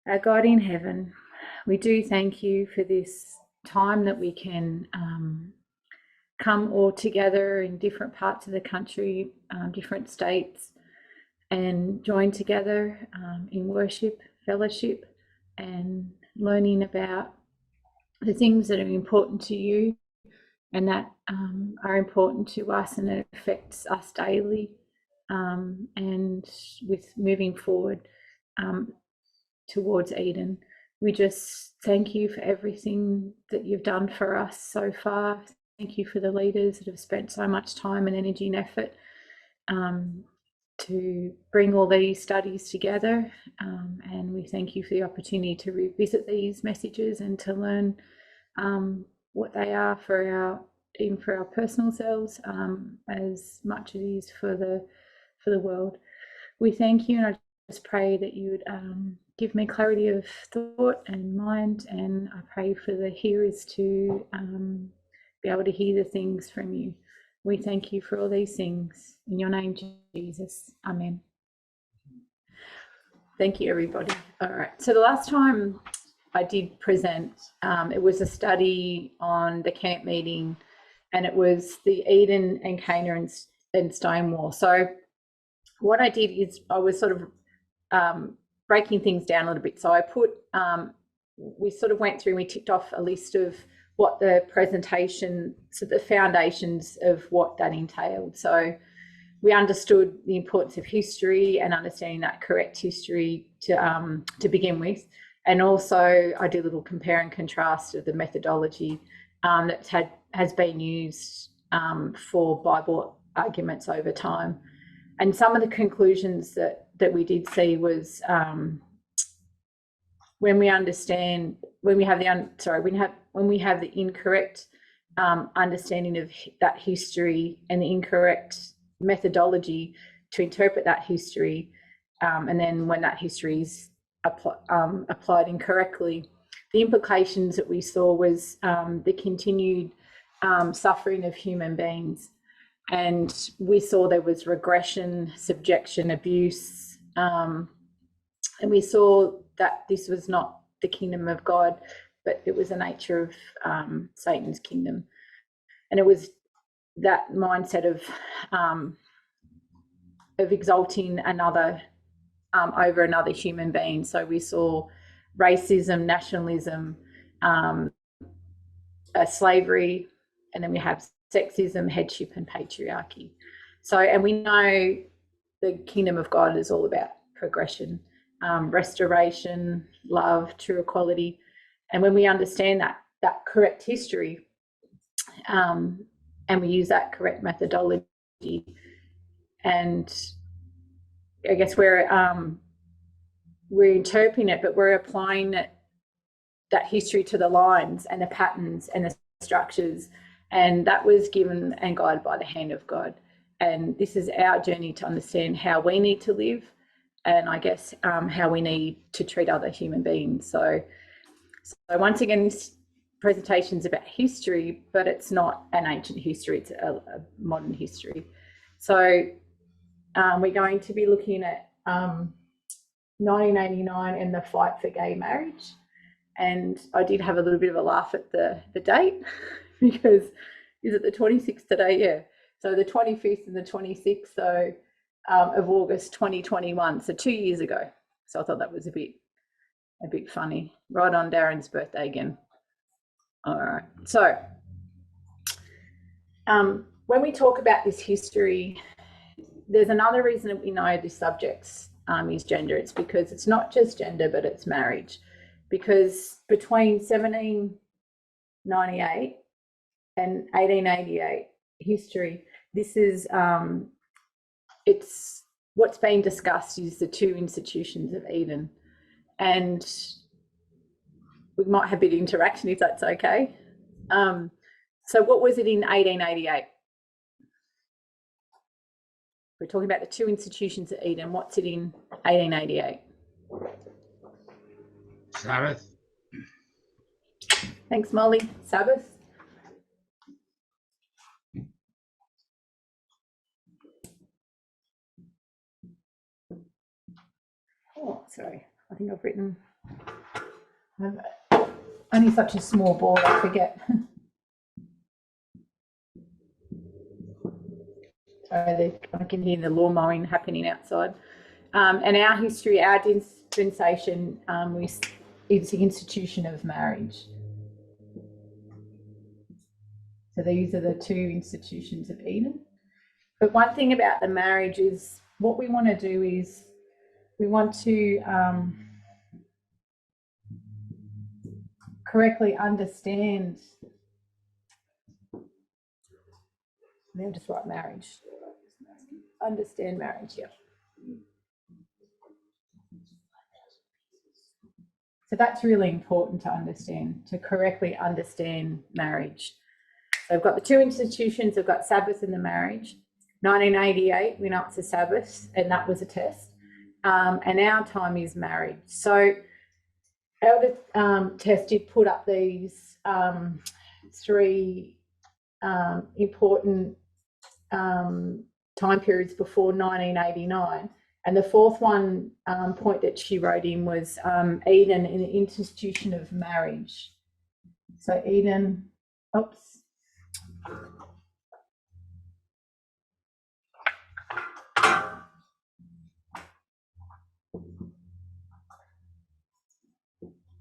Our God in heaven, we do thank you for this time that we can come all together in different parts of the country, different states, and join together in worship, fellowship, and learning about the things that are important to you and that are important to us and it affects us daily, and with moving forward towards Eden. We just thank you for everything that you've done for us so far. Thank you for the leaders that have spent so much time and energy and effort to bring all these studies together. And we thank you for the opportunity to revisit these messages and to learn what they are for our personal selves, as much as it is for the world. We thank you, and I just pray that you would give me clarity of thought and mind, and I pray for the hearers to be able to hear the things from you. We thank you for all these things. In your name, Jesus. Amen. Thank you, everybody. All right. So the last time I did present, it was a study on the camp meeting, and it was the Eden and Canaan and Stonewall. So what I did is I was sort of breaking things down a little bit. So I put, we sort of went through and we ticked off a list of what the presentation, so the foundations of what that entailed. So we understood the importance of history and understanding that correct history to begin with. And also I did a little compare and contrast of the methodology that has been used for Bible arguments over time. And some of the conclusions that we did see was when we have the incorrect understanding of that history and the incorrect methodology to interpret that history, and then when that history is applied incorrectly, the implications that we saw was the continued suffering of human beings. And we saw there was regression, subjection, abuse, and we saw that this was not the kingdom of God, but it was the nature of Satan's kingdom. And it was that mindset of exalting another over another human being. So we saw racism, nationalism, slavery, and then we have sexism, headship, and patriarchy. So, and we know the kingdom of God is all about progression, restoration, love, true equality. And when we understand that correct history, and we use that correct methodology, and I guess we're interpreting it, but we're applying that history to the lines and the patterns and the structures, and that was given and guided by the hand of God. And this is our journey to understand how we need to live, and I guess how we need to treat other human beings. So once again, this presentation is about history, but it's not an ancient history, it's a modern history. So we're going to be looking at 1989 and the fight for gay marriage. And I did have a little bit of a laugh at the date because is it the 26th today? Yeah. So the 25th and the 26th of August 2021, so 2 years ago. So I thought that was a bit funny. Right on Darren's birthday again. All right. So when we talk about this history, there's another reason that we know this subject is gender. It's because it's not just gender, but it's marriage. Because between 1798 and 1888 history, this is it's what's being discussed is the two institutions of Eden, and we might have a bit of interaction if that's okay. So what was it in 1888? We're talking about the two institutions of Eden. What's it in 1888? Sabbath. Thanks, Molly. Sabbath. Oh, sorry. I think I've written I'm only such a small board, I forget. Sorry, I can hear the lawn mowing happening outside. And our history, our dispensation is the institution of marriage. So these are the two institutions of Eden. But one thing about the marriage is what we want to do is we want to correctly understand. I'll just write marriage. Understand marriage, yeah. So that's really important to understand, to correctly understand marriage. So I've got the two institutions, I've got Sabbath and the marriage. 1988, we know it's a Sabbath, and that was a test. And our time is marriage. So Elder Test did put up these three important time periods before 1989. And the fourth one point that she wrote in was Eden in the institution of marriage. So Eden, oops.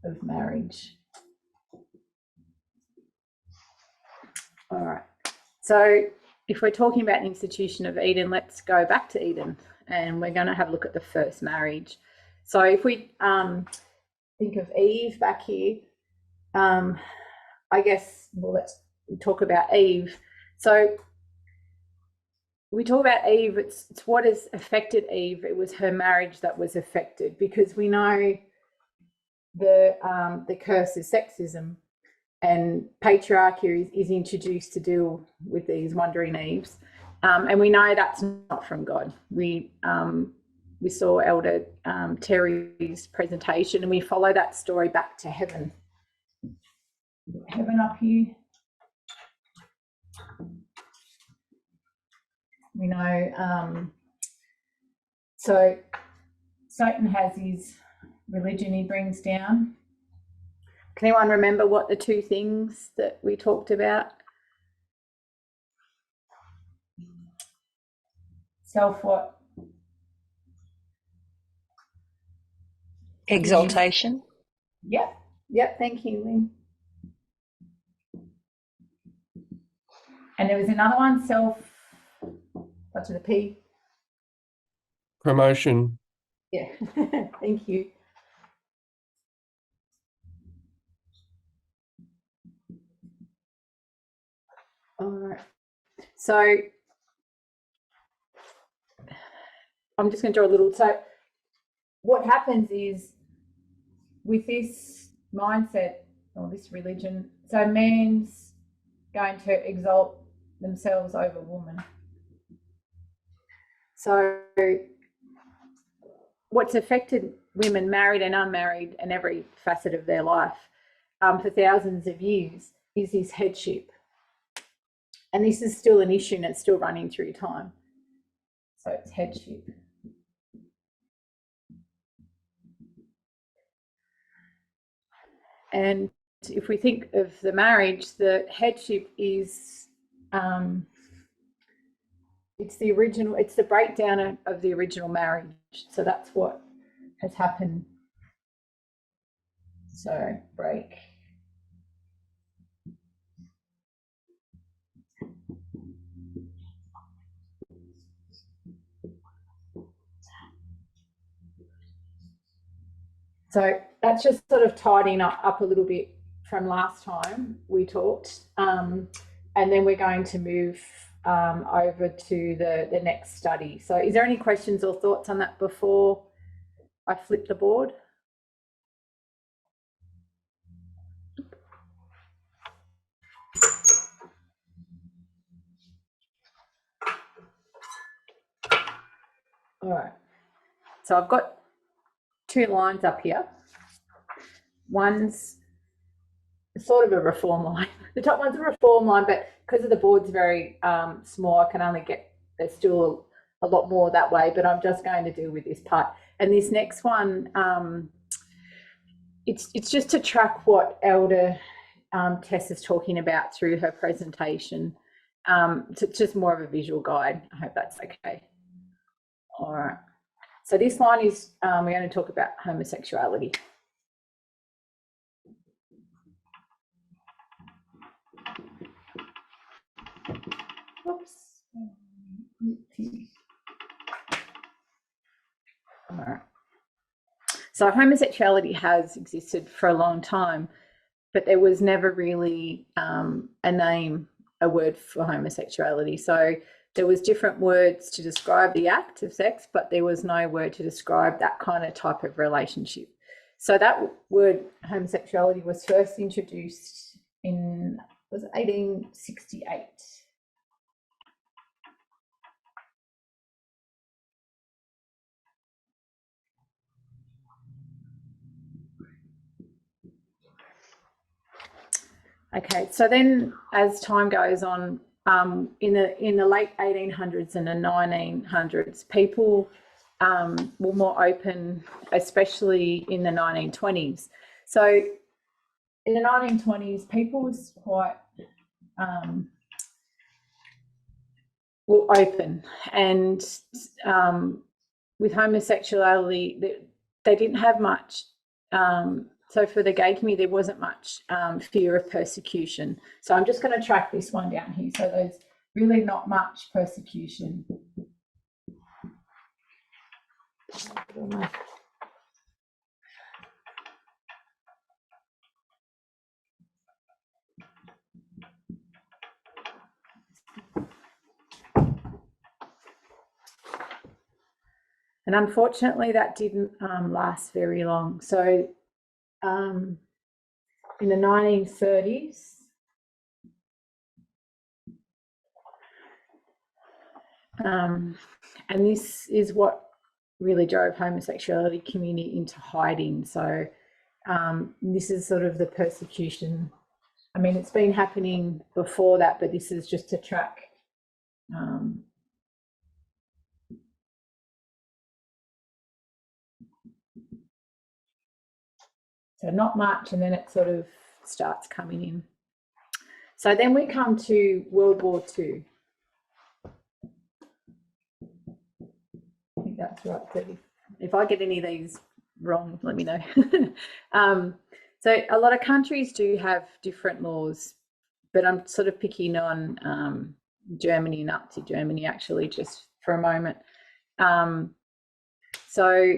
Of marriage. All right. So if we're talking about the institution of Eden, let's go back to Eden and we're going to have a look at the first marriage. So if we think of Eve back here, I guess, well, let's talk about Eve. So we talk about Eve, it's what has affected Eve. It was her marriage that was affected, because we know the curse is sexism, and patriarchy is introduced to deal with these wandering Eves, and we know that's not from God. We saw Elder Terry's presentation, and we follow that story back to heaven. Heaven up here. We know, so Satan has his religion he brings down. Can anyone remember what the two things that we talked about? Self what? Exaltation. Yep, thank you, Lynn. And there was another one, self, what's the P? Promotion. Yeah, thank you. All right. So I'm just going to draw a little. So what happens is with this mindset or this religion, so man's going to exalt themselves over woman. So what's affected women, married and unmarried, and every facet of their life for thousands of years is this headship. And this is still an issue and it's still running through time. So it's headship. And if we think of the marriage, the headship is, it's the original, it's the breakdown of the original marriage. So that's what has happened. So break. So that's just sort of tidying up a little bit from last time we talked. And then we're going to move over to the next study. So is there any questions or thoughts on that before I flip the board? All right. So I've got two lines up here. One's sort of a reform line. The top one's a reform line, but because of the board's very small, I can only get, there's still a lot more that way, but I'm just going to deal with this part. And this next one it's just to track what Elder Tess is talking about through her presentation. It's just more of a visual guide. I hope that's okay. All right. So this line is, we're going to talk about homosexuality. Oops. All right. So homosexuality has existed for a long time, but there was never really a word for homosexuality. So there was different words to describe the act of sex, but there was no word to describe that kind of type of relationship. So that word homosexuality was first introduced in, was it 1868? Okay, so then as time goes on, in the late 1800s and the 1900s, people were more open, especially in the 1920s. So in the 1920s, people was quite open, and with homosexuality, they didn't have much. So for the gay community, there wasn't much fear of persecution. So I'm just going to track this one down here. So there's really not much persecution. And unfortunately, that didn't last very long. So in the 1930s, and this is what really drove homosexuality community into hiding. So this is sort of the persecution. I mean, it's been happening before that, but this is just to track so not much, and then it sort of starts coming in. So then we come to World War II. I think that's right. If I get any of these wrong, let me know. So a lot of countries do have different laws, but I'm sort of picking on Germany, Nazi Germany, actually, just for a moment. So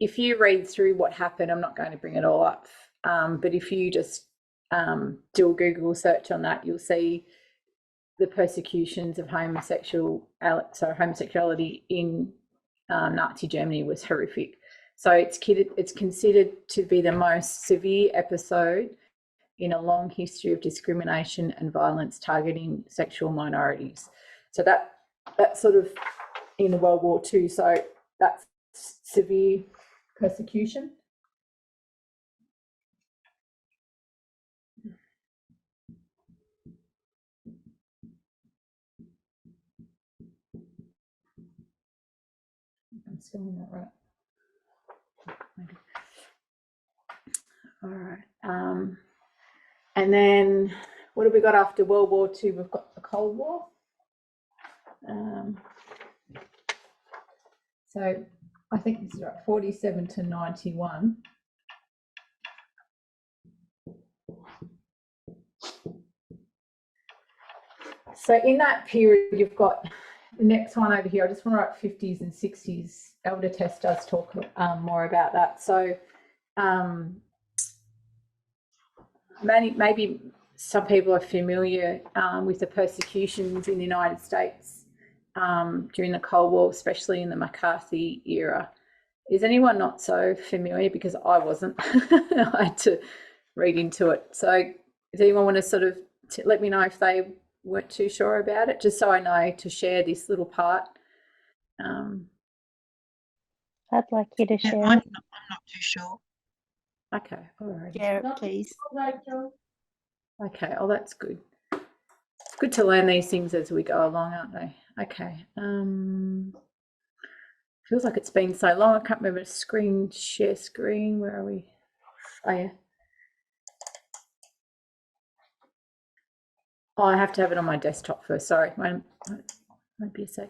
if you read through what happened, I'm not going to bring it all up, but if you just do a Google search on that, you'll see the persecutions of homosexuality in Nazi Germany was horrific. So it's considered to be the most severe episode in a long history of discrimination and violence targeting sexual minorities. So that's sort of in the World War II. So that's severe persecution. I'm spelling that right. Maybe. All right. And then what have we got after World War II? We've got the Cold War. So I think this is right, 47 to 91. So in that period, you've got the next one over here. I just want to write 50s and 60s. Elder Tess does talk more about that. So maybe some people are familiar with the persecutions in the United States during the Cold War, especially in the McCarthy era. Is anyone not so familiar? Because I wasn't. I had to read into it. So does anyone want to sort of let me know if they weren't too sure about it, just so I know to share this little part? I'd like you to share. I'm not too sure. Okay, all right. Share it, please. Okay, oh, that's good. It's good to learn these things as we go along, aren't they? Okay. Feels like it's been so long. I can't remember share screen. Where are we? Oh, yeah. Oh, I have to have it on my desktop first. Sorry, might be a sec.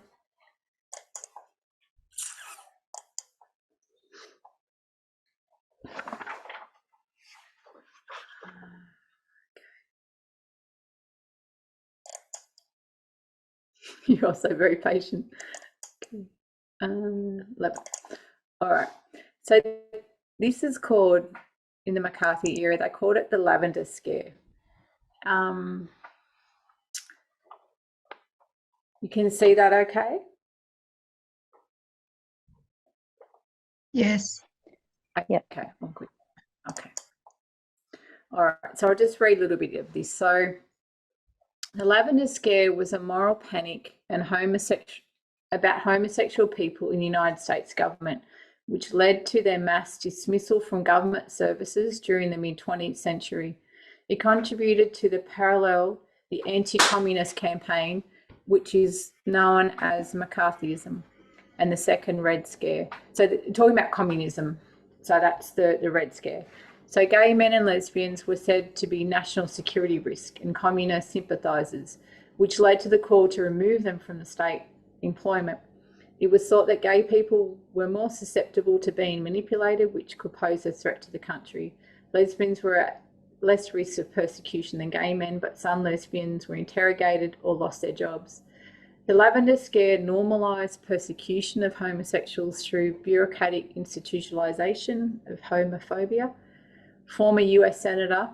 You're also very patient. Okay. 11. All right. So this is called, in the McCarthy era, they called it the Lavender Scare. You can see that okay? Yes. Yep. Okay, I'm good. Okay. All right, so I'll just read a little bit of this. So the Lavender Scare was a moral panic and about homosexual people in the United States government, which led to their mass dismissal from government services during the mid-20th century. It contributed to the anti-communist campaign, which is known as McCarthyism, and the second Red Scare. So talking about communism, so that's the Red Scare. So gay men and lesbians were said to be national security risk and communist sympathisers, which led to the call to remove them from the state employment. It was thought that gay people were more susceptible to being manipulated, which could pose a threat to the country. Lesbians were at less risk of persecution than gay men, but some lesbians were interrogated or lost their jobs. The Lavender Scare normalised persecution of homosexuals through bureaucratic institutionalisation of homophobia. Former US Senator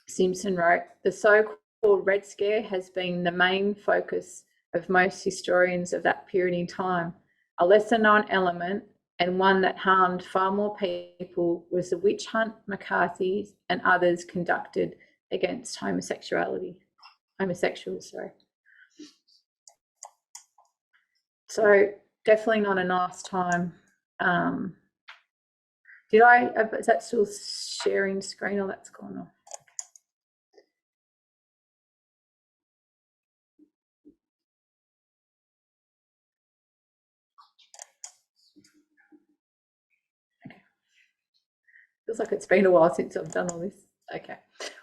Simpson wrote, "The so-called Red Scare has been the main focus of most historians of that period in time. A lesser-known element, and one that harmed far more people, was the witch hunt McCarthy and others conducted against homosexuals. So definitely not a nice time. Is that still sharing screen or that's gone off? Okay. Feels like it's been a while since I've done all this. Okay.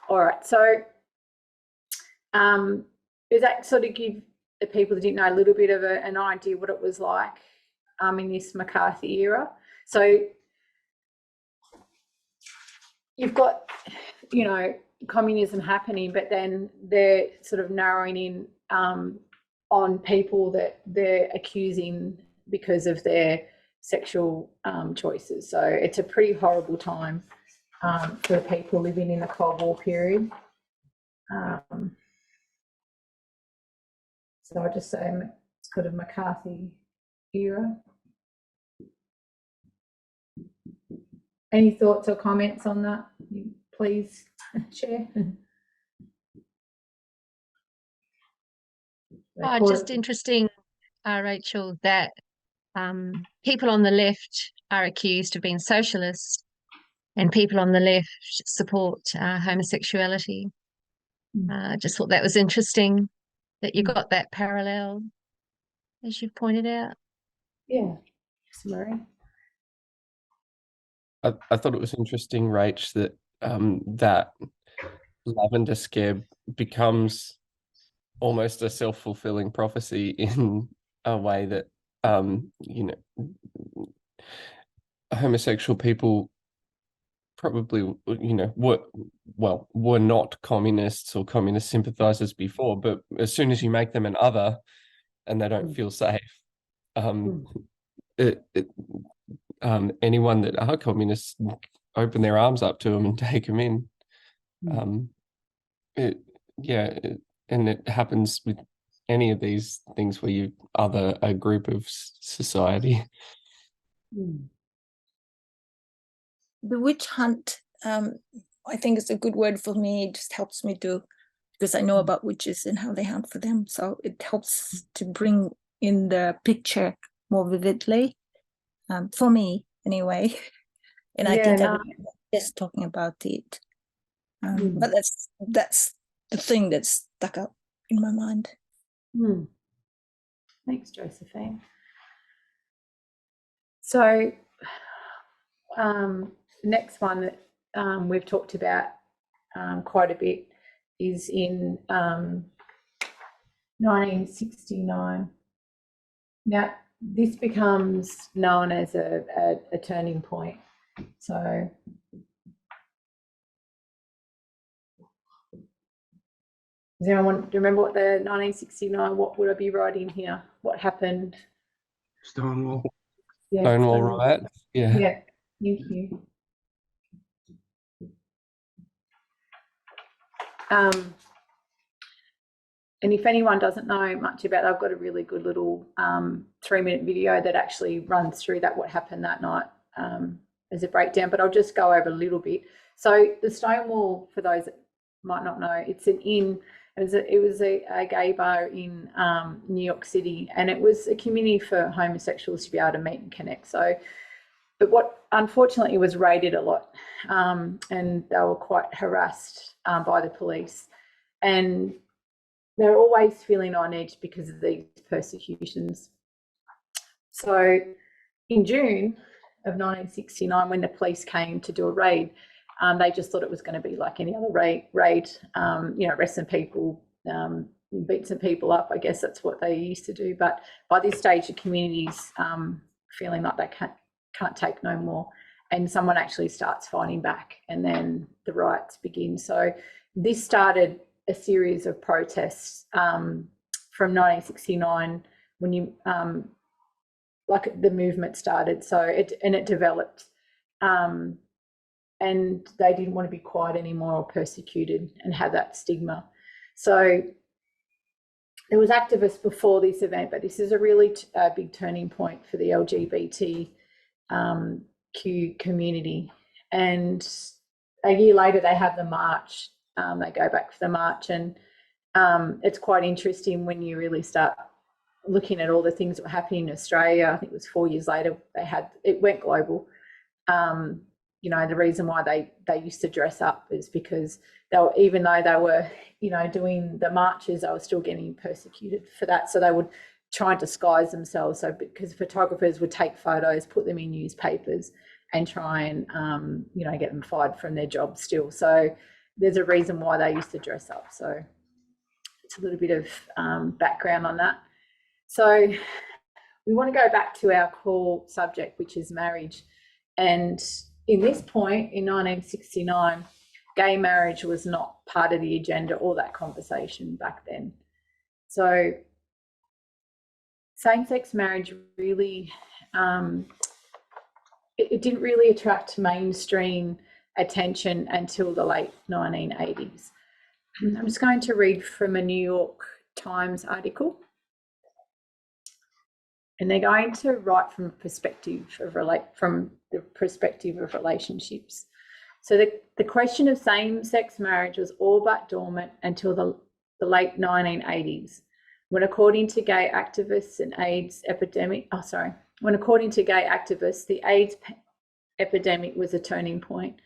All right. So does that sort of give the people that didn't know a little bit of an idea what it was like in this McCarthy era? So you've got, communism happening, but then they're sort of narrowing in on people that they're accusing because of their sexual choices. So it's a pretty horrible time for the people living in the Cold War period. So I'll just say it's kind of McCarthy era. Any thoughts or comments on that? Please share. Just interesting, Rachel, that people on the left are accused of being socialist and people on the left support homosexuality. Just thought that was interesting that you got that parallel, as you've pointed out. Yeah, Murray. I thought it was interesting, Rach, that that Lavender Scare becomes almost a self-fulfilling prophecy in a way that homosexual people probably were not communists or communist sympathizers before, but as soon as you make them an other and they don't feel safe, anyone that are communists open their arms up to them and take them in. And it happens with any of these things where you other a group of society. The witch hunt, I think is a good word for me. It just helps me because I know about witches and how they hunt for them. So it helps to bring in the picture more vividly, for me anyway. And I think I was just talking about it. But that's the thing that's stuck up in my mind. Thanks, Josephine. So next one that we've talked about quite a bit is in 1969. Now, this becomes known as a turning point. So does anyone remember what the 1969, what would I be writing here? What happened? Stonewall. Yeah, Stonewall riot. Yeah. Yeah, thank you. And if anyone doesn't know much about it, I've got a really good little 3-minute video that actually runs through that, what happened that night as a breakdown, but I'll just go over a little bit. So the Stonewall, for those that might not know, it's an inn. It was a gay bar in New York City, and it was a community for homosexuals to be able to meet and connect. So, but what unfortunately was raided a lot, and they were quite harassed by the police, and they're always feeling on edge because of these persecutions. So in June of 1969, when the police came to do a raid, they just thought it was going to be like any other raid, you know, arresting people, beat some people up. I guess that's what they used to do. But by this stage, the community's feeling like they can't take no more. And someone actually starts fighting back, and then the riots begin. So this started a series of protests from 1969 when you like the movement started. So it developed, and they didn't want to be quiet anymore or persecuted and have that stigma. So there was activists before this event, but this is a really big turning point for the LGBTQ community. And a year later, they have the march. They go back for the march, and it's quite interesting when you really start looking at all the things that were happening in Australia. I think it was 4 years later it went global. You know, the reason why they used to dress up is because even though they were, you know, doing the marches, they were still getting persecuted for that. So they would try and disguise themselves. So because photographers would take photos, put them in newspapers, and try and you know, get them fired from their jobs still. So there's a reason why they used to dress up. So it's a little bit of background on that. So we want to go back to our core subject, which is marriage. And in this point, in 1969, gay marriage was not part of the agenda or that conversation back then. So same-sex marriage really, it didn't really attract mainstream attention until the late 1980s. I'm just going to read from a New York Times article. And they're going to write from the perspective of relationships. So the question of same-sex marriage was all but dormant until the late 1980s, when according to gay activists, the AIDS epidemic was a turning point.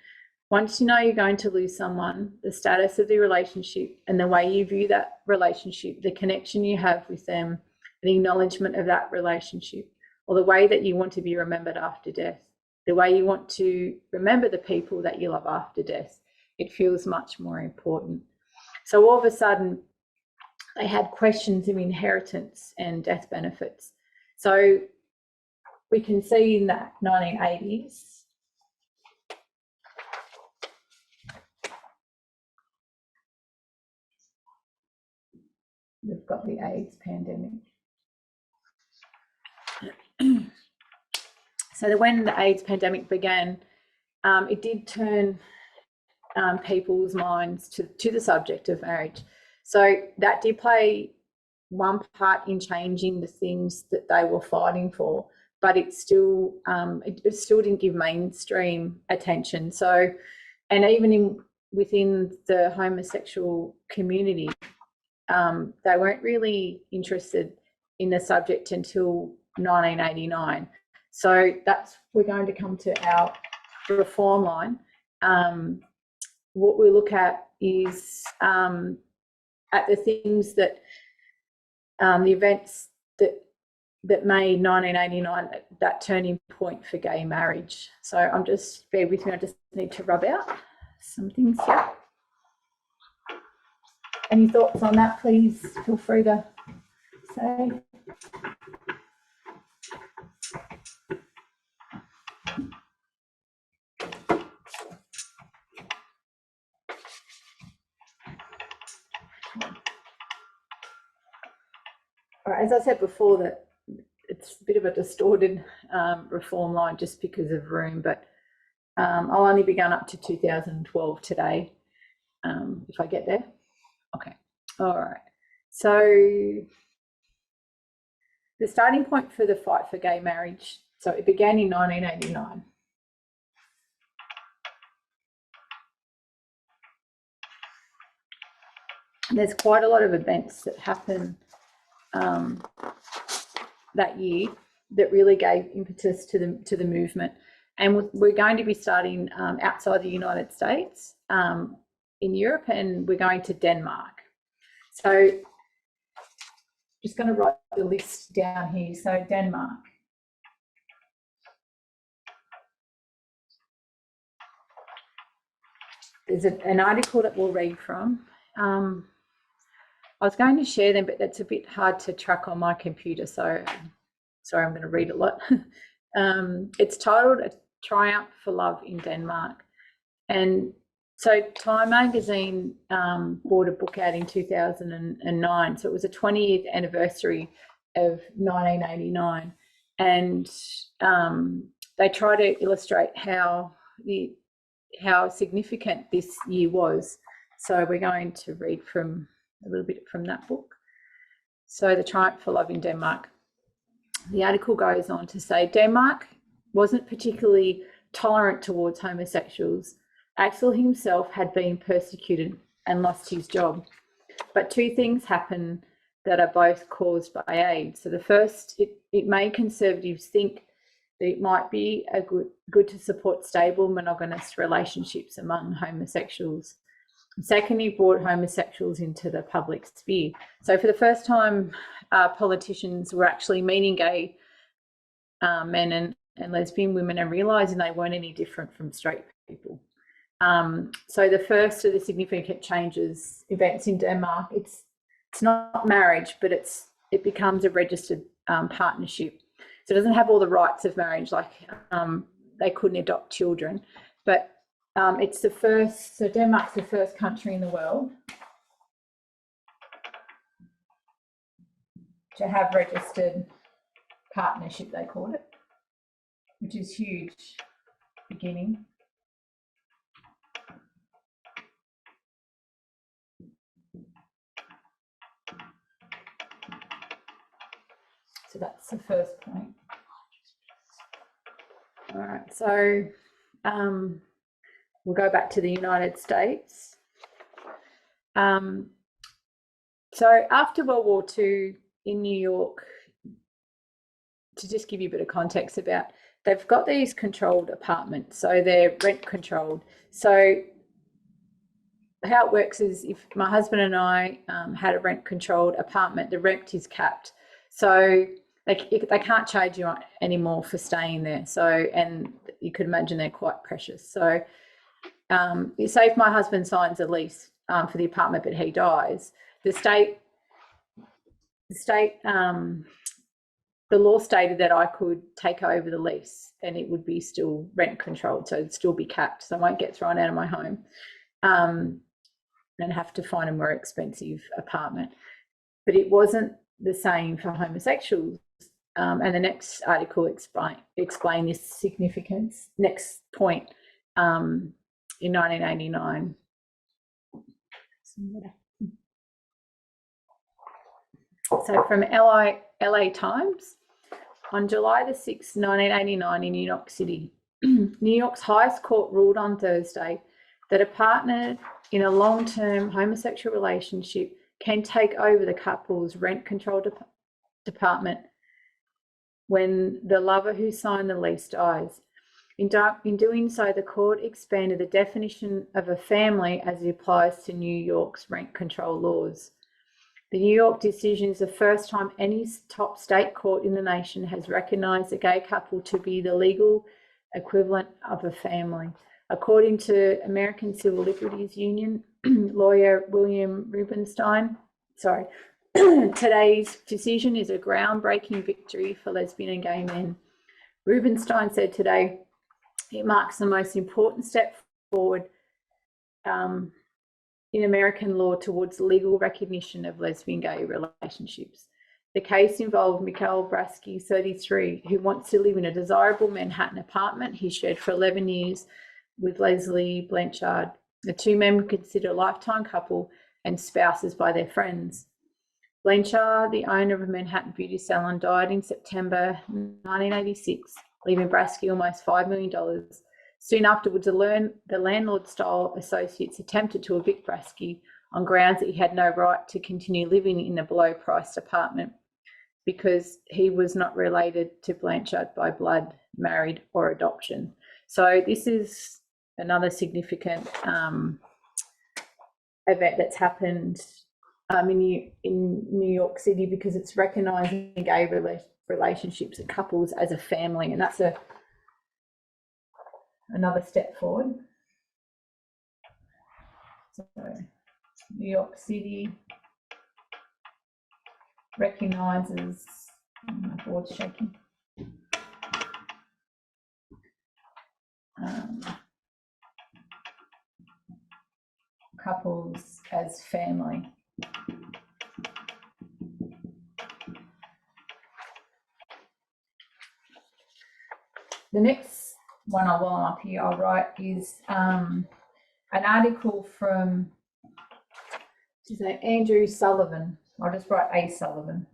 Once you know you're going to lose someone, the status of the relationship and the way you view that relationship, the connection you have with them, the acknowledgement of that relationship, or the way that you want to be remembered after death, the way you want to remember the people that you love after death, it feels much more important. So all of a sudden, they had questions of inheritance and death benefits. So we can see in that 1980s, we've got the AIDS pandemic. So when the AIDS pandemic began, it did turn people's minds to the subject of marriage. So that did play one part in changing the things that they were fighting for, but it still didn't give mainstream attention. So, and even within the homosexual community, they weren't really interested in the subject until 1989. So we're going to come to our reform line. What we look at is at the things that the events that that made 1989 that turning point for gay marriage. So I'm just, bear with me, I just need to rub out some things here. Any thoughts on that, please feel free to say. All right, as I said before, that it's a bit of a distorted reform line just because of room, but I'll only be going up to 2012 today, if I get there. Okay, all right. So the starting point for the fight for gay marriage, so it began in 1989. And there's quite a lot of events that happen that year that really gave impetus to the movement. And we're going to be starting outside the United States, in Europe, and we're going to Denmark. So just going to write the list down here. So Denmark. There's an article that we'll read from. I was going to share them, but that's a bit hard to track on my computer, so sorry, I'm going to read a lot. It's titled "A Triumph for Love in Denmark." And so Time magazine brought a book out in 2009. So it was a 20th anniversary of 1989. And they try to illustrate how significant this year was. So we're going to read from a little bit from that book. So The Triumph for Love in Denmark. The article goes on to say, Denmark wasn't particularly tolerant towards homosexuals. Axel himself had been persecuted and lost his job. But two things happen that are both caused by AIDS. So the first, it made conservatives think that it might be good to support stable monogamous relationships among homosexuals. Secondly, brought homosexuals into the public sphere. So for the first time, politicians were actually meeting gay men and lesbian women and realising they weren't any different from straight people. So the first of the significant events in Denmark, it's not marriage, but it becomes a registered partnership. So it doesn't have all the rights of marriage, like they couldn't adopt children, but it's the first, so Denmark's the first country in the world to have registered partnership, they call it, which is huge beginning. So that's the first point. All right, so we'll go back to the United States. So after World War II in New York, to just give you a bit of context about, they've got these controlled apartments, so they're rent controlled. So how it works is if my husband and I had a rent controlled apartment, the rent is capped. So they can't charge you anymore for staying there. So, and you could imagine they're quite precious. So say if my husband signs a lease for the apartment, but he dies, the law stated that I could take over the lease and it would be still rent controlled. So it'd still be capped. So I won't get thrown out of my home and have to find a more expensive apartment. But it wasn't the same for homosexuals. And the next article explain this significance. Next point, in 1989. So from LA Times, on July the 6th, 1989 in New York City, New York's highest court ruled on Thursday that a partner in a long-term homosexual relationship can take over the couple's rent-controlled department when the lover who signed the lease dies. In doing so, the court expanded the definition of a family as it applies to New York's rent control laws. The New York decision is the first time any top state court in the nation has recognised a gay couple to be the legal equivalent of a family. According to American Civil Liberties Union lawyer William Rubenstein, today's decision is a groundbreaking victory for lesbian and gay men. Rubenstein said today it marks the most important step forward in American law towards legal recognition of lesbian-gay relationships. The case involved Mikhail Brasky, 33, who wants to live in a desirable Manhattan apartment he shared for 11 years with Leslie Blanchard. The two men were considered a lifetime couple and spouses by their friends. Blanchard, the owner of a Manhattan beauty salon, died in September 1986, leaving Brasky almost $5 million. Soon afterwards, the landlord-style associates attempted to evict Brasky on grounds that he had no right to continue living in the below-priced apartment because he was not related to Blanchard by blood, married, or adoption. So this is another significant event that's happened in New York City, because it's recognising gay relationships and couples as a family, and that's another step forward. So New York City recognises, my board's shaking, couples as family. The next one while I'm up here, I'll write is an article from Andrew Sullivan. I'll just write A. Sullivan.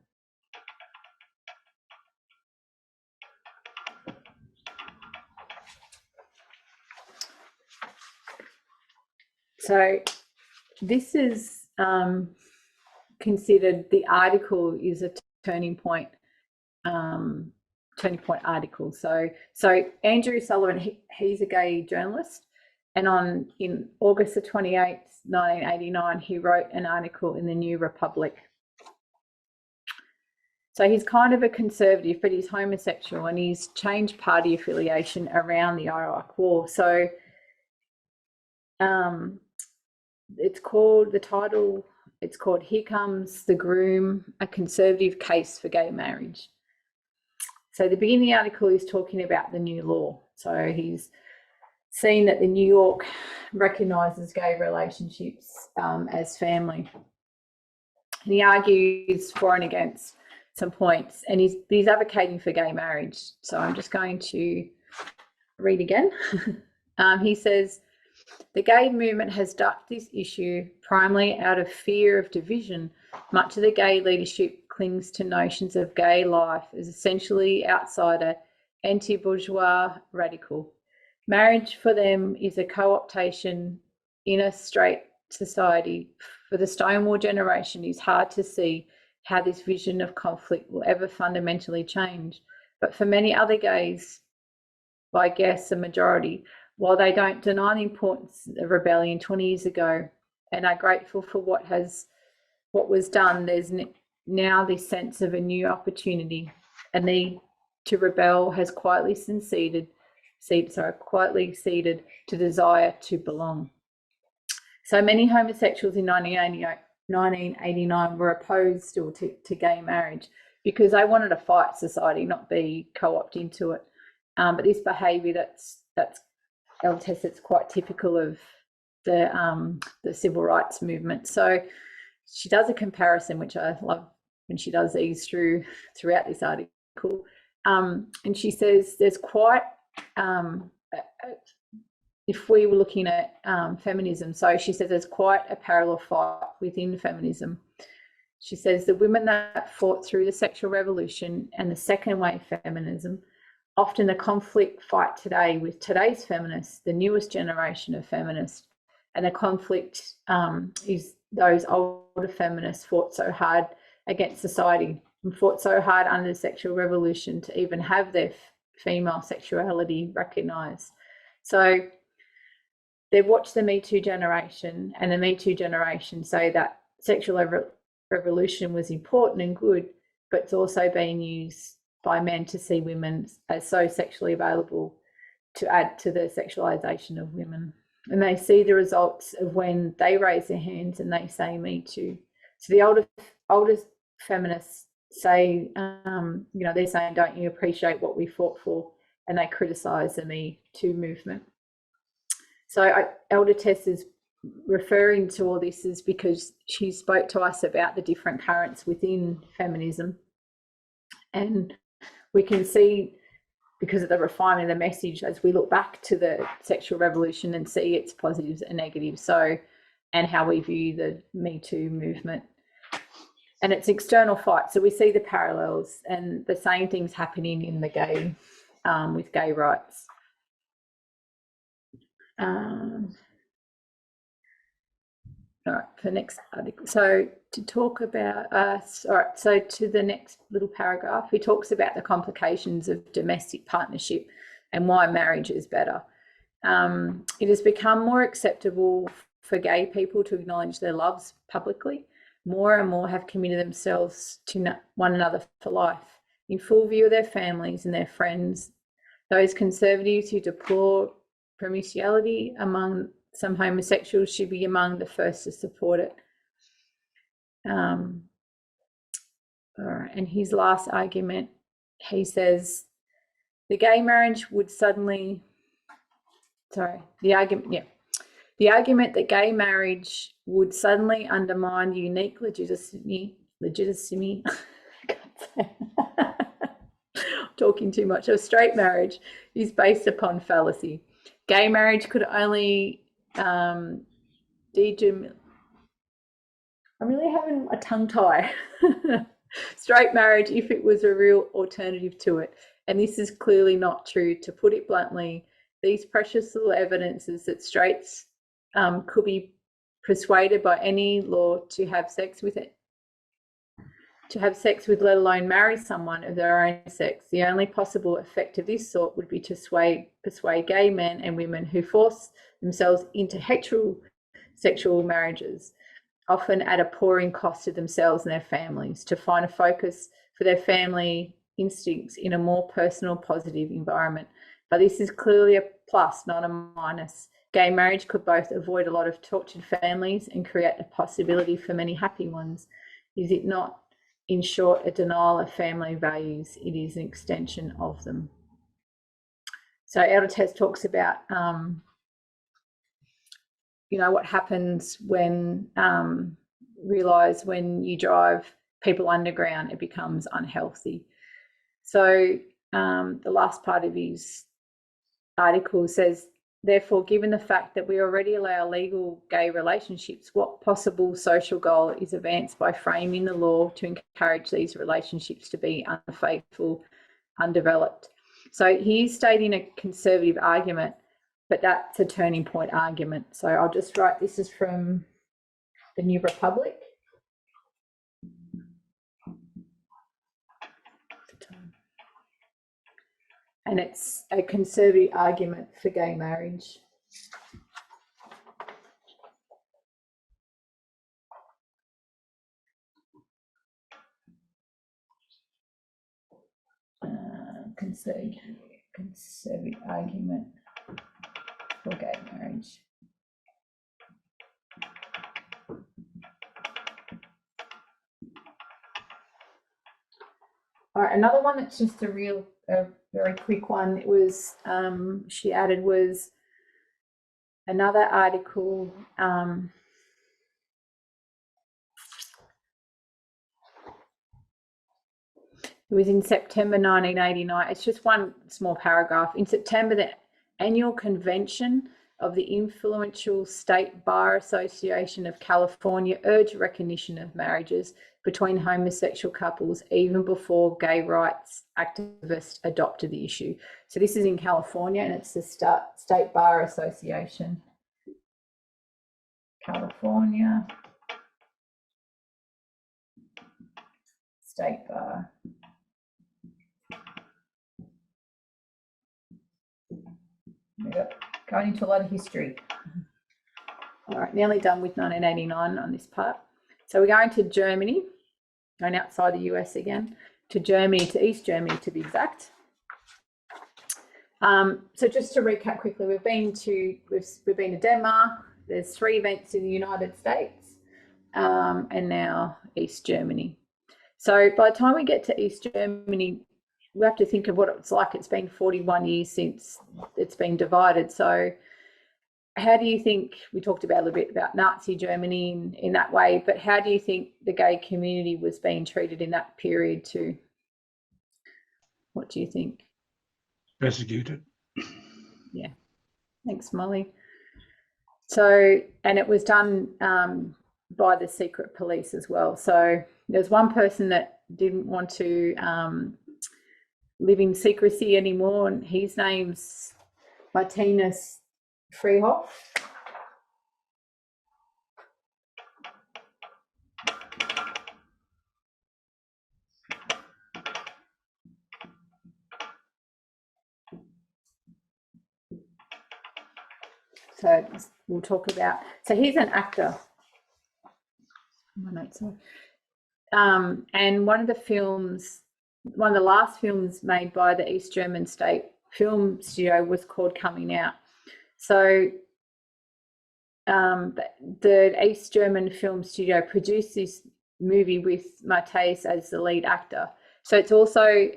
So this is considered, the article is a turning point article. So Andrew Sullivan, he's a gay journalist, and in August the 28th, 1989, he wrote an article in the New Republic. So he's kind of a conservative, but he's homosexual, and he's changed party affiliation around the Iraq War. So it's called Here Comes the Groom, a Conservative Case for Gay Marriage. So the beginning of the article is talking about the new law. So he's seen that the New York recognises gay relationships as family. And he argues for and against some points, and he's advocating for gay marriage. So I'm just going to read again. He says, the gay movement has ducked this issue primarily out of fear of division. Much of the gay leadership clings to notions of gay life as essentially outsider, anti-bourgeois, radical. Marriage for them is a co-optation in a straight society. For the Stonewall generation, it's hard to see how this vision of conflict will ever fundamentally change. But for many other gays, I guess a majority, while they don't deny the importance of rebellion 20 years ago and are grateful for what was done, there's now this sense of a new opportunity. A need to rebel has quietly ceded to desire to belong. So many homosexuals in 1989 were opposed still to gay marriage because they wanted to fight society, not be co-opted into it. But this behaviour that's it's quite typical of the civil rights movement. So she does a comparison, which I love when she does these throughout this article, and she says there's quite if we were looking at feminism, so she says there's quite a parallel fight within feminism. She says the women that fought through the sexual revolution and the second wave feminism, often the conflict fight today with today's feminists, the newest generation of feminists, and the conflict is those older feminists fought so hard against society and fought so hard under the sexual revolution to even have their female sexuality recognised. So they've watched the Me Too generation, and the Me Too generation say that sexual revolution was important and good, but it's also being used by men to see women as so sexually available to add to the sexualization of women. And they see the results of when they raise their hands and they say me too. So the older feminists say, they're saying, don't you appreciate what we fought for? And they criticise the Me Too movement. So Elder Tess is referring to all this is because she spoke to us about the different currents within feminism. And we can see, because of the refinement of the message, as we look back to the sexual revolution and see its positives and negatives, and how we view the Me Too movement. And it's external fight. So we see the parallels and the same things happening in the gay, with gay rights. All right, for the next article. So to talk about us, all right, so to the next little paragraph, he talks about the complications of domestic partnership and why marriage is better. It has become more acceptable for gay people to acknowledge their loves publicly. More and more have committed themselves to one another for life, in full view of their families and their friends. Those conservatives who deplore promiscuity among some homosexuals should be among the first to support it. All right, and his last argument, he says, the argument that gay marriage would suddenly undermine the unique legitimacy talking too much, of straight marriage is based upon fallacy. Gay marriage could only I'm really having a tongue tie. Straight marriage if it was a real alternative to it. And this is clearly not true. To put it bluntly, these precious little evidences that straights could be persuaded by any law to have sex with, let alone marry someone of their own sex. The only possible effect of this sort would be to persuade gay men and women who force themselves into heterosexual marriages, often at a pouring cost to themselves and their families, to find a focus for their family instincts in a more personal, positive environment. But this is clearly a plus, not a minus. Gay marriage could both avoid a lot of tortured families and create a possibility for many happy ones. Is it not, in short, a denial of family values? It is an extension of them. So Elder Tess talks about, what happens when, realise when you drive people underground, it becomes unhealthy. So the last part of his article says, therefore, given the fact that we already allow legal gay relationships, what possible social goal is advanced by framing the law to encourage these relationships to be unfaithful, undeveloped? So he's stating a conservative argument, but that's a turning point argument. So I'll just write, this is from the New Republic. And it's a conservative argument for gay marriage. Conservative argument for gay marriage. All right, another one that's just a very quick one. It was she added was another article. It was in September 1989. It's just one small paragraph. In September, the annual convention of the influential State Bar Association of California urged recognition of marriages between homosexual couples even before gay rights activists adopted the issue. So this is in California, and it's the State Bar Association. California State Bar. Going into a lot of history. All right, nearly done with 1989 on this part. So we're going to Germany, going outside the US again, to Germany, to East Germany to be exact. So just to recap quickly, we've been to Denmark. There's 3 events in the United States, and now East Germany. So by the time we get to East Germany, we have to think of what it's like. It's been 41 years since it's been divided. So how do you think, we talked about a little bit about Nazi Germany in that way, but how do you think the gay community was being treated in that period too? What do you think? Persecuted. Yeah, thanks, Molly. So, and it was done by the secret police as well. So there's one person that didn't want to live in secrecy anymore, and his name's Martinus Freehoff. So we'll talk about, so he's an actor. My notes are. And one of the last films made by the East German State Film Studio was called Coming Out. So the East German Film Studio produced this movie with Matthias as the lead actor. So it's also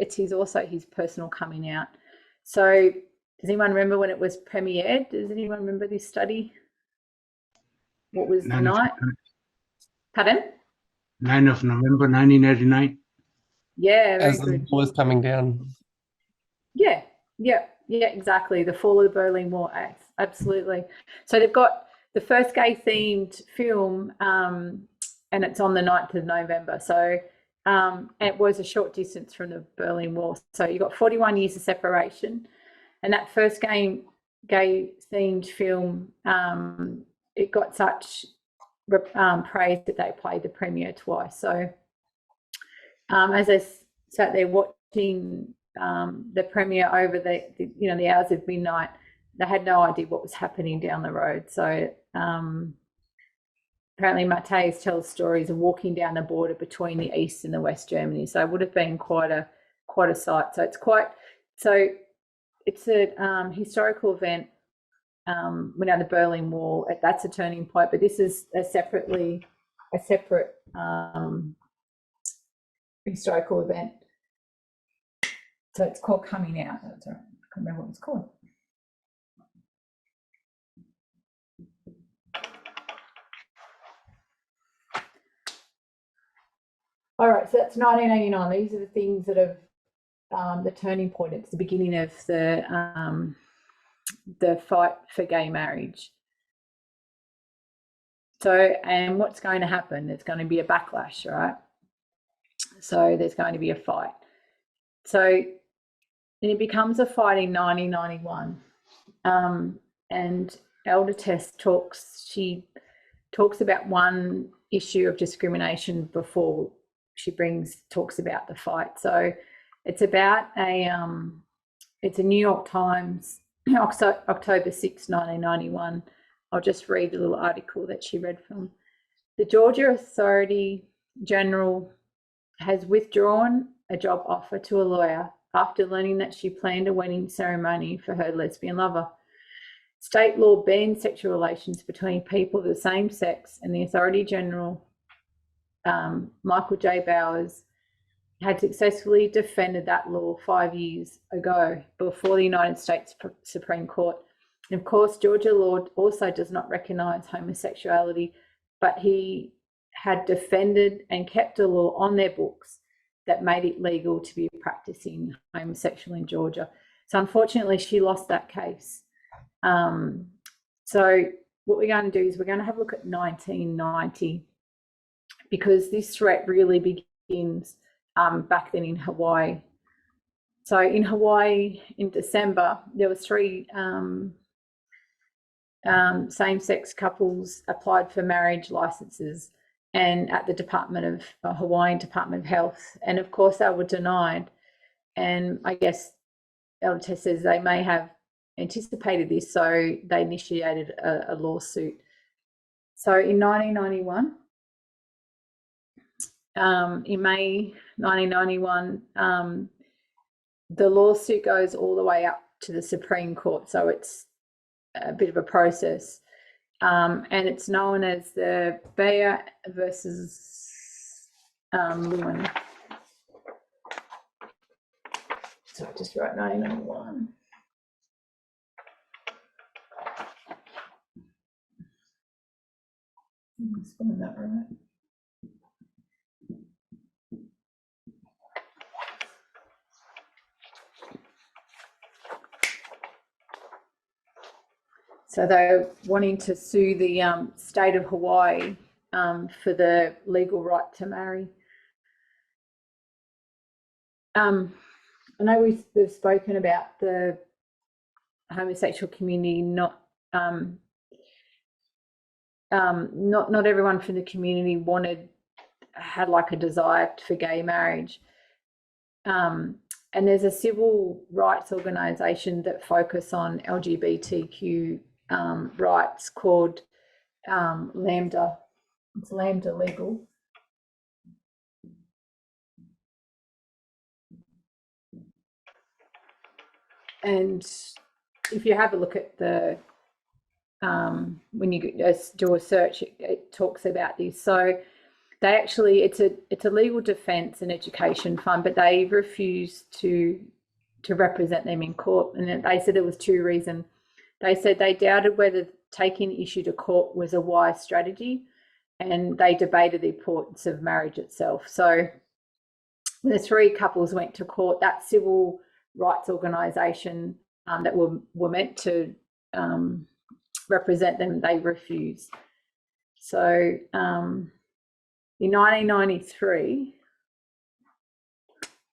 his personal coming out. So does anyone remember when it was premiered? Does anyone remember this study? What was the night? Pardon? 9th of November 1989. Yeah, very As the good. wall was coming down. Yeah, exactly. The fall of the Berlin Wall. Absolutely. So they've got the first gay themed film, and it's on the 9th of November. So it was a short distance from the Berlin Wall. So you've got 41 years of separation. And that first gay themed film, it got such praise that they played the premiere twice. So as I sat there watching the premiere over the hours of midnight, they had no idea what was happening down the road. So apparently Matthias tells stories of walking down the border between the East and the West Germany. So it would have been quite a sight. So it's a historical event. Without the Berlin Wall, that's a turning point. But this is a separate historical event. So it's called Coming Out. That's right. I can't remember what it's called. All right, so that's 1989. These are the things that have the turning point. It's the beginning of the fight for gay marriage. So, and what's going to happen? There's going to be a backlash, right? So there's going to be a fight. So it becomes a fight in 1991. And Elder Tess she talks about one issue of discrimination before she talks about the fight. So it's about it's a New York Times, October 6, 1991. I'll just read the little article that she read from. The Georgia Authority General has withdrawn a job offer to a lawyer after learning that she planned a wedding ceremony for her lesbian lover. State law bans sexual relations between people of the same sex, and the Authority General, Michael J. Bowers, had successfully defended that law 5 years ago before the United States Supreme Court. And of course, Georgia law also does not recognise homosexuality, but he had defended and kept a law on their books that made it legal to be practicing homosexual in Georgia. So unfortunately, she lost that case. So what we're going to do is we're going to have a look at 1990, because this threat really begins back then in Hawaii. So in Hawaii in December, there was 3 same-sex couples applied for marriage licenses, and at the Hawaiian Department of Health, and of course they were denied. And I guess Elder Tess says they may have anticipated this, so they initiated a lawsuit. So in 1991, in May 1991, the lawsuit goes all the way up to the Supreme Court, so it's a bit of a process. And it's known as the Bayer versus Lewin. So I just wrote 1991. I'm spelling that right. So they're wanting to sue the state of Hawaii for the legal right to marry. I know we've spoken about the homosexual community. Not everyone from the community had like a desire for gay marriage. And there's a civil rights organisation that focus on LGBTQ rights called Lambda. It's Lambda Legal. And if you have a look at the when you do a search, it talks about this. So they actually, it's a legal defence and education fund, but they refused to represent them in court. And they said there was two reasons. They said they doubted whether taking the issue to court was a wise strategy, and they debated the importance of marriage itself. So when the three couples went to court, that civil rights organisation that were meant to represent them, they refused. So in 1993,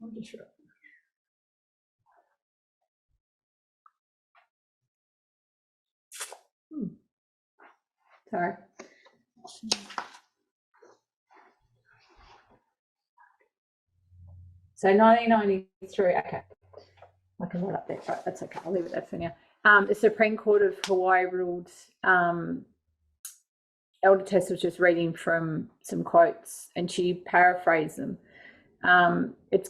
I'll just write. Sorry. So 1993, okay. I can write up there, right, that's okay, I'll leave it there for now. The Supreme Court of Hawaii ruled, Elder Tess was just reading from some quotes and she paraphrased them. It's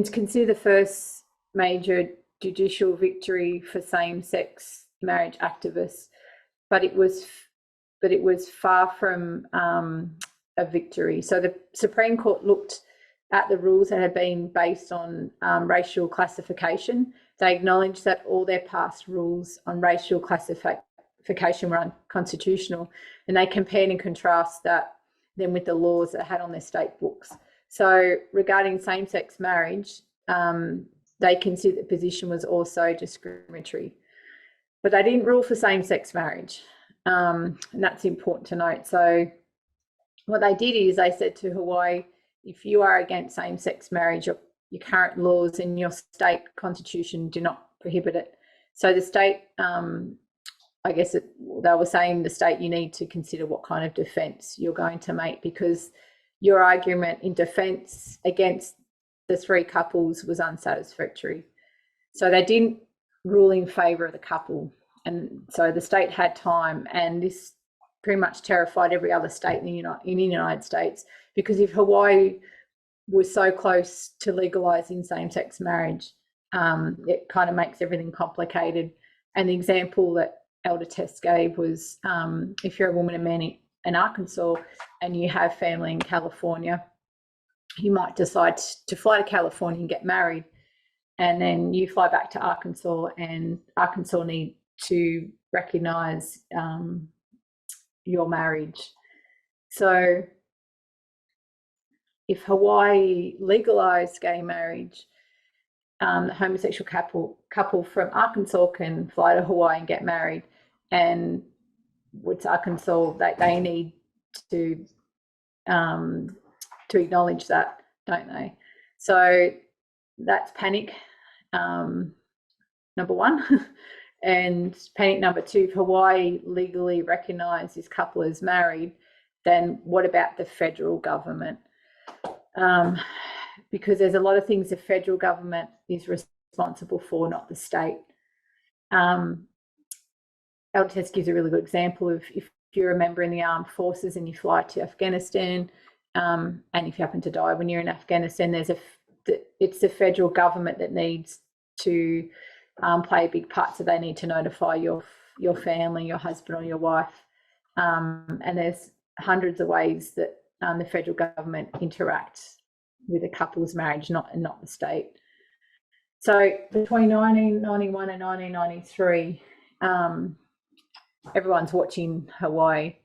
considered the first major judicial victory for same-sex marriage activists, but it was far from a victory. So the Supreme Court looked at the rules that had been based on racial classification. They acknowledged that all their past rules on racial classification were unconstitutional, and they compared and contrast that then with the laws that had on their state books. So regarding same-sex marriage, they considered the position was also discriminatory, but they didn't rule for same-sex marriage, and that's important to note. So what they did is they said to Hawaii, if you are against same-sex marriage, your current laws in your state constitution do not prohibit it. So the state, I guess they were saying the state, you need to consider what kind of defence you're going to make, because your argument in defence against the three couples was unsatisfactory. So they didn't rule in favour of the couple. And so the state had time, and this pretty much terrified every other state in the United States, because if Hawaii was so close to legalising same-sex marriage, it kind of makes everything complicated. And the example that Elder Tess gave was if you're a woman and man in Arkansas and you have family in California, you might decide to fly to California and get married, and then you fly back to Arkansas, and Arkansas need to recognise your marriage. So if Hawaii legalised gay marriage, the homosexual couple from Arkansas can fly to Hawaii and get married, and with Arkansas, they need to acknowledge that, don't they? So that's panic number one. And panic number two, if Hawaii legally recognised this couple as married, then what about the federal government? Because there's a lot of things the federal government is responsible for, not the state. Elder Tess gives a really good example of if you're a member in the armed forces and you fly to Afghanistan, and if you happen to die when you're in Afghanistan, it's the federal government that needs to play a big part. So they need to notify your family, your husband or your wife. And there's hundreds of ways that the federal government interacts with a couple's marriage, not the state. So between 1991 and 1993, everyone's watching Hawaii,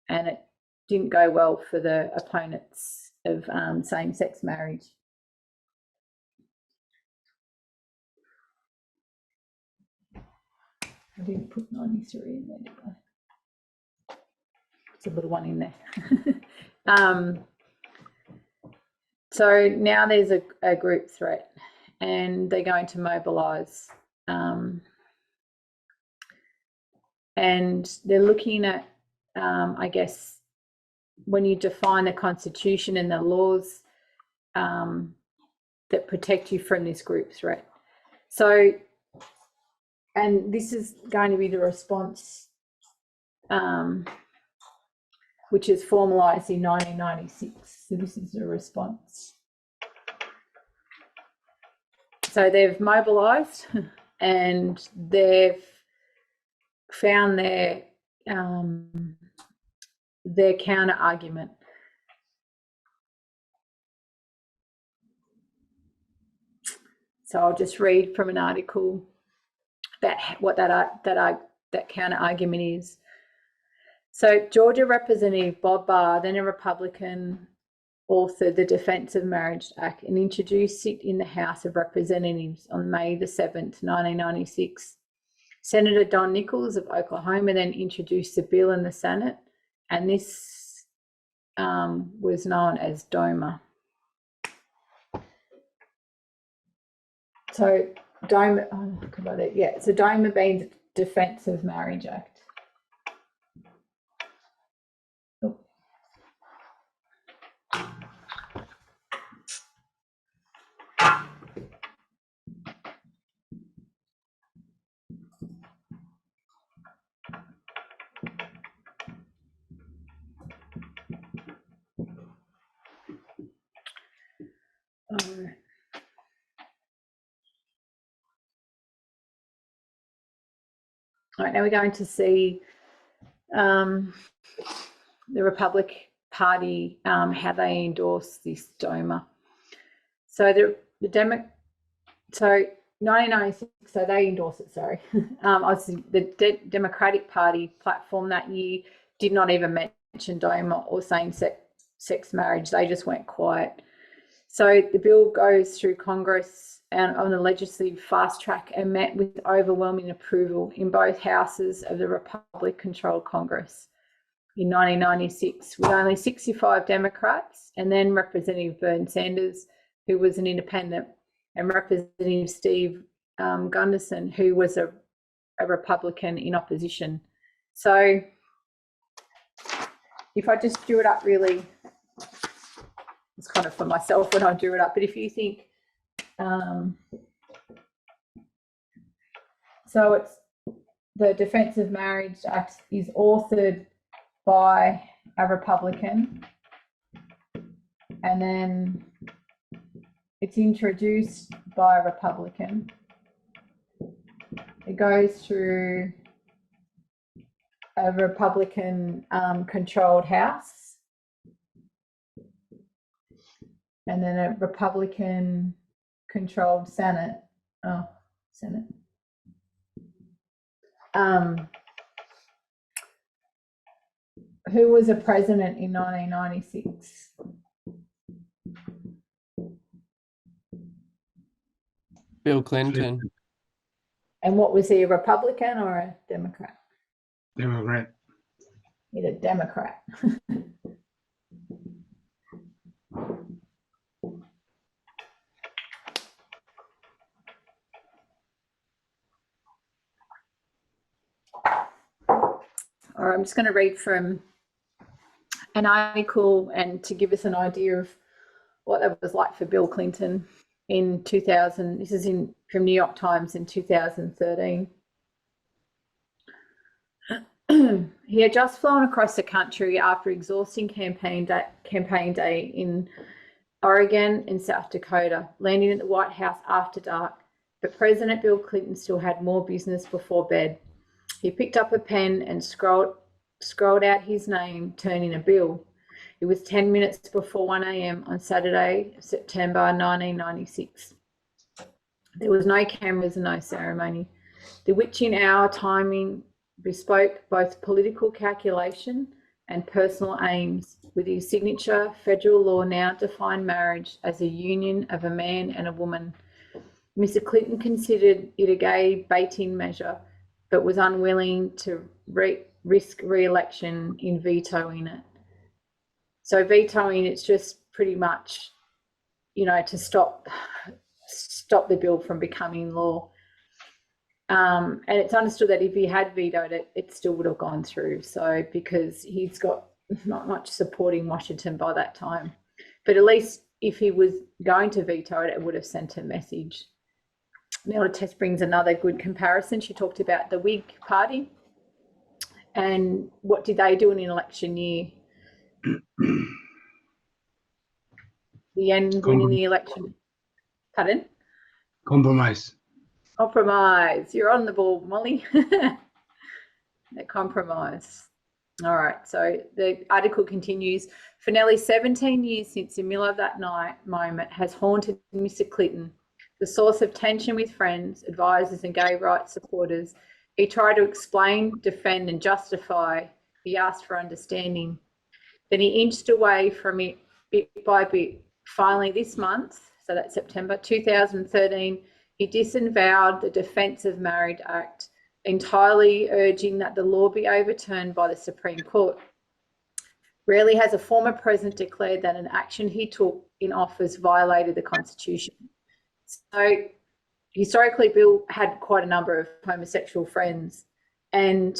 and it didn't go well for the opponents of same-sex marriage. I didn't put 93 in there, did I? It's a little one in there. So now there's a group threat, and they're going to mobilise. And they're looking at, I guess, when you define the Constitution and the laws that protect you from this group threat. So, and this is going to be the response, which is formalised in 1996. So this is the response. So they've mobilised and they've found their counter argument. So I'll just read from an article about what that counter argument is. So Georgia Representative Bob Barr, then a Republican, authored the Defence of Marriage Act and introduced it in the House of Representatives on May the 7th, 1996. Senator Don Nichols of Oklahoma then introduced the bill in the Senate, and this was known as DOMA. So DOMA, so DOMA being the Defence of Marriage Act. Oh. All right, now we're going to see the Republican Party, how they endorse this DOMA. So so 1996, so they endorse it, sorry. The Democratic Party platform that year did not even mention DOMA or same-sex marriage. They just went quiet. So the bill goes through Congress and on the legislative fast track and met with overwhelming approval in both houses of the Republican-controlled Congress in 1996, with only 65 Democrats, and then Representative Bernie Sanders, who was an independent, and Representative Steve Gunderson, who was a Republican in opposition. So if I just drew it up really, it's kind of for myself when I drew it up, but if you think, so it's the Defence of Marriage Act is authored by a Republican, and then it's introduced by a Republican. It goes through a Republican controlled House, and then a Republican controlled Senate. Senate. Who was a president in 1996? Bill Clinton. And what was he, a Republican or a Democrat? Democrat. He's a Democrat. All right, I'm just going to read from an article and to give us an idea of what it was like for Bill Clinton in 2000. This is from New York Times in 2013. he had just flown across the country after exhausting campaign day in Oregon and South Dakota, landing at the White House after dark. But President Bill Clinton still had more business before bed. He picked up a pen and scrolled out his name, turning a bill. It was 10 minutes before 1 a.m. on Saturday, September 1996. There was no cameras and no ceremony. The witching hour timing bespoke both political calculation and personal aims, with his signature. Federal law now defined marriage as a union of a man and a woman. Mr. Clinton considered it a gay baiting measure, but was unwilling to risk re-election in vetoing it. So vetoing, it's just pretty much, to stop the bill from becoming law. And it's understood that if he had vetoed it, it still would have gone through. So because he's got not much support in Washington by that time. But at least if he was going to veto it, it would have sent a message. Neela Test brings another good comparison. She talked about the Whig Party and what did they do in an election year? The end winning the election. Pardon? Compromise. Compromise. You're on the ball, Molly. The compromise. All right. So the article continues. For nearly 17 years since the middle of that night moment has haunted Mr. Clinton, the source of tension with friends, advisors and gay rights supporters. He tried to explain, defend and justify. He asked for understanding. Then he inched away from it bit by bit. Finally, this month, so that's September 2013, he disavowed the Defence of Marriage Act, entirely urging that the law be overturned by the Supreme Court. Rarely has a former president declared that an action he took in office violated the Constitution. So historically, Bill had quite a number of homosexual friends, and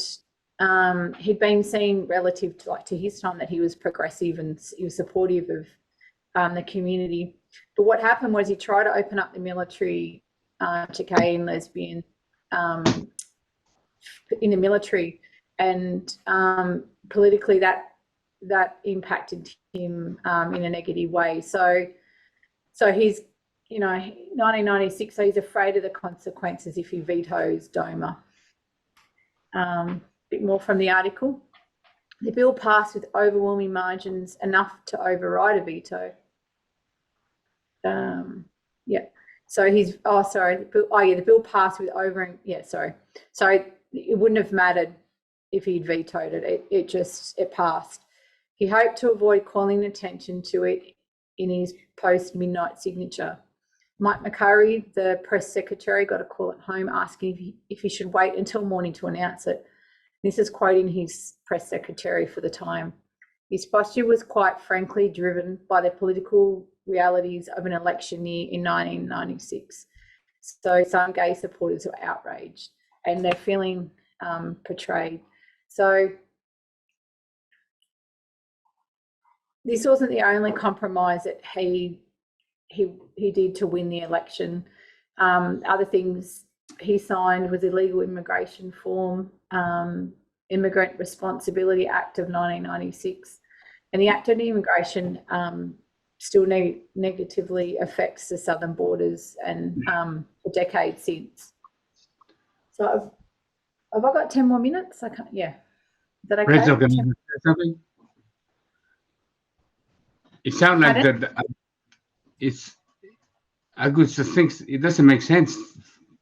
he'd been seen relative to his time that he was progressive and he was supportive of the community. But what happened was he tried to open up the military to gay and lesbian in the military, and politically that impacted him in a negative way. So he's 1996. So he's afraid of the consequences if he vetoes DOMA. Bit more from the article. The bill passed with overwhelming margins, enough to override a veto. So the bill passed with So it wouldn't have mattered if he'd vetoed it. It passed. He hoped to avoid calling attention to it in his post-midnight signature. Mike McCurry, the press secretary, got a call at home asking if he should wait until morning to announce it. This is quoting his press secretary for the time. His posture was quite frankly driven by the political realities of an election year in 1996. So some gay supporters were outraged and they're feeling portrayed. So this wasn't the only compromise that he did to win the election. Other things he signed was the Illegal Immigration Reform, Immigrant Responsibility Act of 1996, and the Act on Immigration still negatively affects the southern borders and for decades since. So have I got 10 more minutes? I can't. Yeah, is that okay? Rachel, can you say something? It sounds like that. It's I could just think it doesn't make sense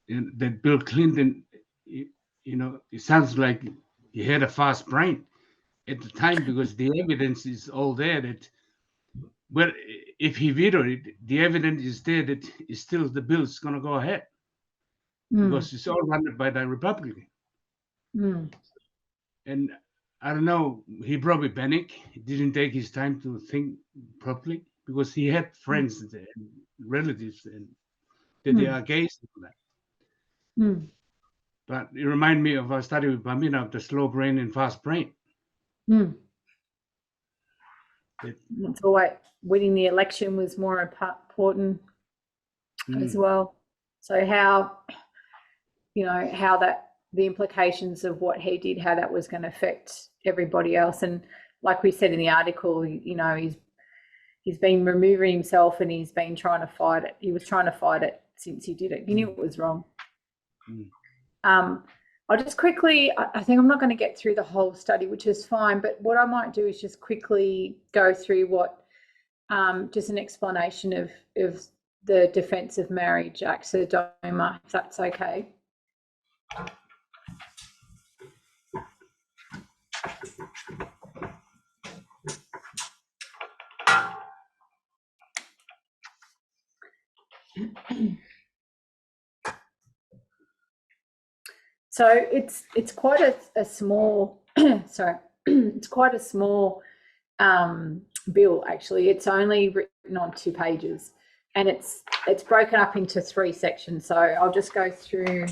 that Bill Clinton, it sounds like he had a fast brain at the time, because the evidence is all there that, well, if he vetoed it, the evidence is there that it's still the bill's going to go ahead because it's all run by the Republican. And I don't know, he probably panicked. He didn't take his time to think properly because he had friends and relatives and that they are gays and that. But it reminded me of a study with Pamina of the slow brain and fast brain. That's all right. Winning the election was more important as well. So how that the implications of what he did, how that was going to affect everybody else. And like we said in the article, you know, he's been removing himself and he's been trying to fight it. He was trying to fight it since he did it. He knew it was wrong. I'll just quickly, I think I'm not going to get through the whole study, which is fine, but what I might do is just quickly go through what, just an explanation of the Defence of Marriage Act, Sodoma, if that's okay. So it's quite a small sorry, it's quite a small bill actually. It's only written on 2 pages, and it's broken up into 3 sections. So I'll just go through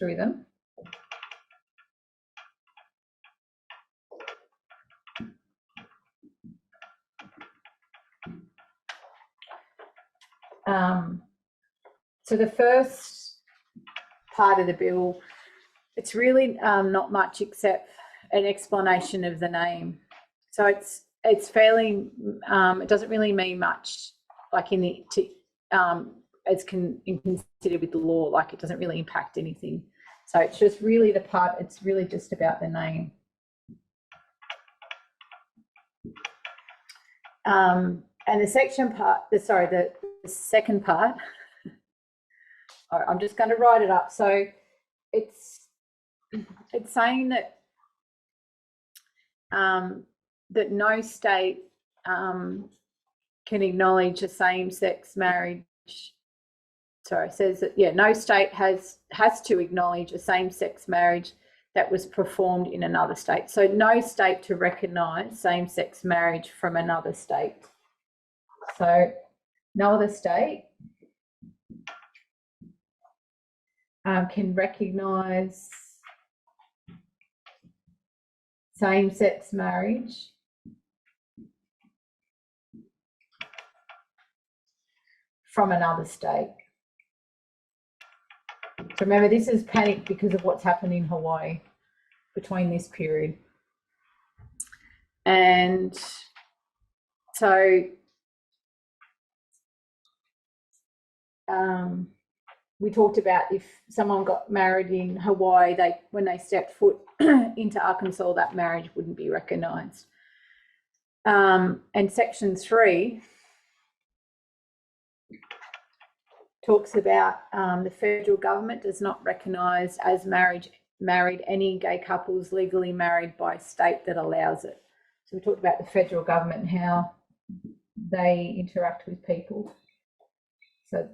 them. So the first part of the bill, it's really not much except an explanation of the name. So it's fairly, it doesn't really mean much, like as considered with the law, like it doesn't really impact anything. So it's just really it's really just about the name. And the second part, the second part, I'm just going to write it up. So it's saying that that no state can acknowledge a same-sex marriage. Sorry, it says that no state has to acknowledge a same-sex marriage that was performed in another state. So no state to recognise same-sex marriage from another state. So no other state can recognise same-sex marriage from another state. So remember, this is panic because of what's happened in Hawaii between this period. And so we talked about if someone got married in Hawaii, when they stepped foot into Arkansas, that marriage wouldn't be recognised. And Section 3 talks about the federal government does not recognise as married any gay couples legally married by a state that allows it. So we talked about the federal government and how they interact with people. So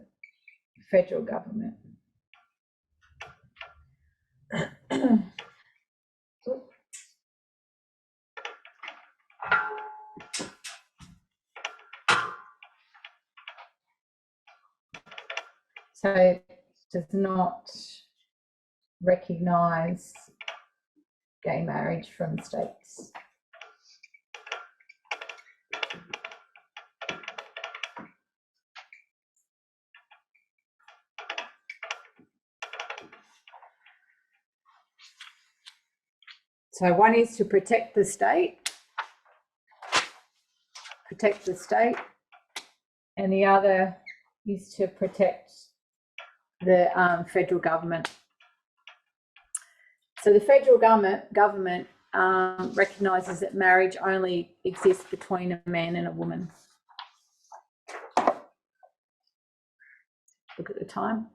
federal government. So does not recognise gay marriage from states. So one is to protect the state, and the other is to protect the federal government. So the federal government recognises that marriage only exists between a man and a woman. Look at the time.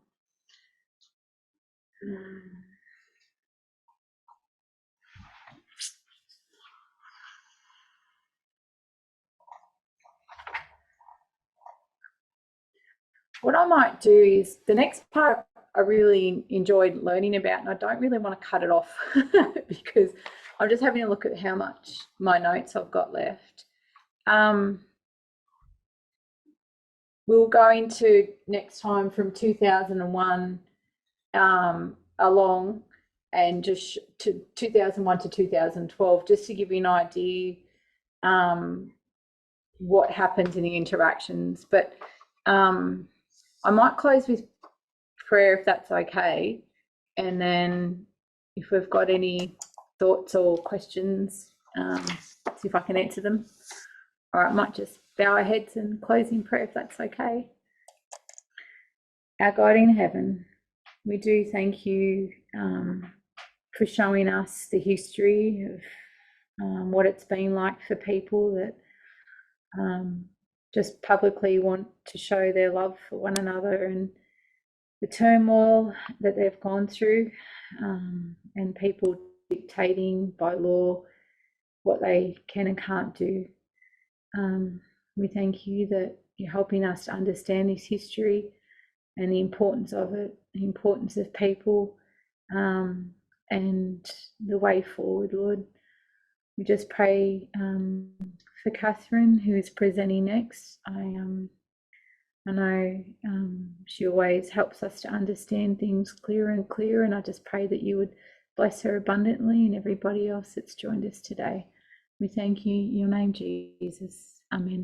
What I might do is the next part I really enjoyed learning about, and I don't really want to cut it off because I'm just having a look at how much my notes I've got left. We'll go into next time from 2001 along, and just to 2001 to 2012, just to give you an idea what happens in the interactions. But I might close with prayer if that's okay, And then if we've got any thoughts or questions, see if I can answer them. All right, I might just bow our heads and close in prayer if that's okay. Our God in heaven, we do thank you for showing us the history of what it's been like for people that just publicly want to show their love for one another, and the turmoil that they've gone through, and people dictating by law what they can and can't do. We thank you that you're helping us to understand this history and the importance of it, the importance of people, and the way forward, Lord. We just pray for Catherine, who is presenting next. I know she always helps us to understand things clearer and clearer, and I just pray that you would bless her abundantly and everybody else that's joined us today. We thank you in your name, Jesus. Amen.